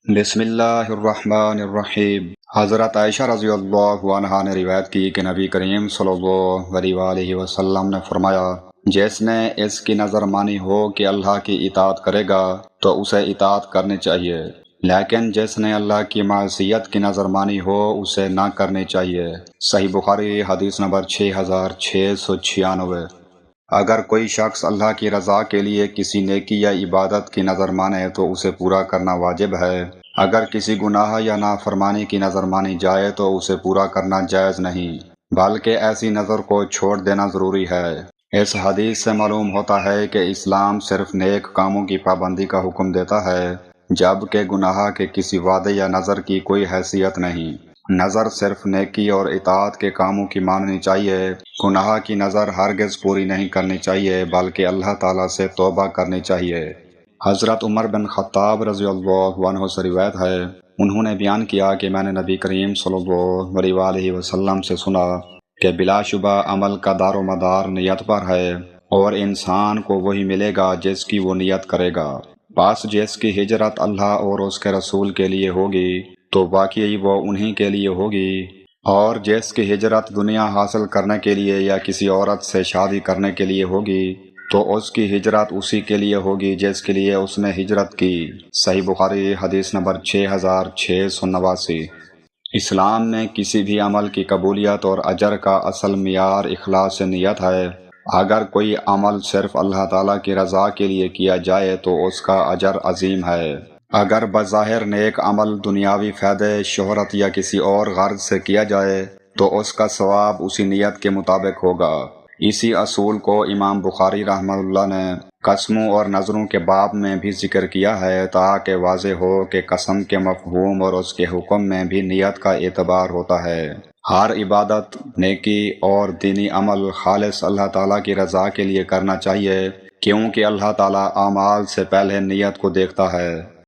بسم اللہ الرحمن الرحیم۔ حضرت عائشہ رضی اللہ عنہا نے روایت کی کہ نبی کریم صلی اللہ علیہ وآلہ وسلم نے فرمایا، جس نے اس کی نظر مانی ہو کہ اللہ کی اطاعت کرے گا تو اسے اطاعت کرنی چاہیے، لیکن جس نے اللہ کی معصیت کی نظر مانی ہو اسے نہ کرنی چاہیے۔ صحیح بخاری حدیث نمبر 6696۔ اگر کوئی شخص اللہ کی رضا کے لیے کسی نیکی یا عبادت کی نظر مانے تو اسے پورا کرنا واجب ہے۔ اگر کسی گناہ یا نافرمانی کی نظر مانی جائے تو اسے پورا کرنا جائز نہیں، بلکہ ایسی نظر کو چھوڑ دینا ضروری ہے۔ اس حدیث سے معلوم ہوتا ہے کہ اسلام صرف نیک کاموں کی پابندی کا حکم دیتا ہے، جبکہ گناہ کے کسی وعدے یا نظر کی کوئی حیثیت نہیں۔ نظر صرف نیکی اور اطاعت کے کاموں کی ماننی چاہیے، گناہ کی نظر ہرگز پوری نہیں کرنی چاہیے بلکہ اللہ تعالیٰ سے توبہ کرنی چاہیے۔ حضرت عمر بن خطاب رضی اللہ عنہ سے روایت ہے، انہوں نے بیان کیا کہ میں نے نبی کریم صلی اللہ علیہ وآلہ وسلم سے سنا کہ بلا شبہ عمل کا دار و مدار نیت پر ہے، اور انسان کو وہی ملے گا جس کی وہ نیت کرے گا۔ بس جس کی ہجرت اللہ اور اس کے رسول کے لیے ہوگی تو واقعی وہ انہی کے لیے ہوگی، اور جس کی ہجرت دنیا حاصل کرنے کے لیے یا کسی عورت سے شادی کرنے کے لیے ہوگی تو اس کی ہجرت اسی کے لیے ہوگی جس کے لیے اس نے ہجرت کی۔ صحیح بخاری حدیث نمبر 6689۔ اسلام میں کسی بھی عمل کی قبولیت اور اجر کا اصل معیار اخلاص نیت ہے۔ اگر کوئی عمل صرف اللہ تعالیٰ کی رضا کے لیے کیا جائے تو اس کا اجر عظیم ہے۔ اگر بظاہر نیک عمل دنیاوی فائدے، شہرت یا کسی اور غرض سے کیا جائے تو اس کا ثواب اسی نیت کے مطابق ہوگا۔ اسی اصول کو امام بخاری رحمہ اللہ نے قسموں اور نذروں کے باب میں بھی ذکر کیا ہے تاکہ واضح ہو کہ قسم کے مفہوم اور اس کے حکم میں بھی نیت کا اعتبار ہوتا ہے۔ ہر عبادت، نیکی اور دینی عمل خالص اللہ تعالیٰ کی رضا کے لیے کرنا چاہیے، کیونکہ اللہ تعالیٰ اعمال سے پہلے نیت کو دیکھتا ہے۔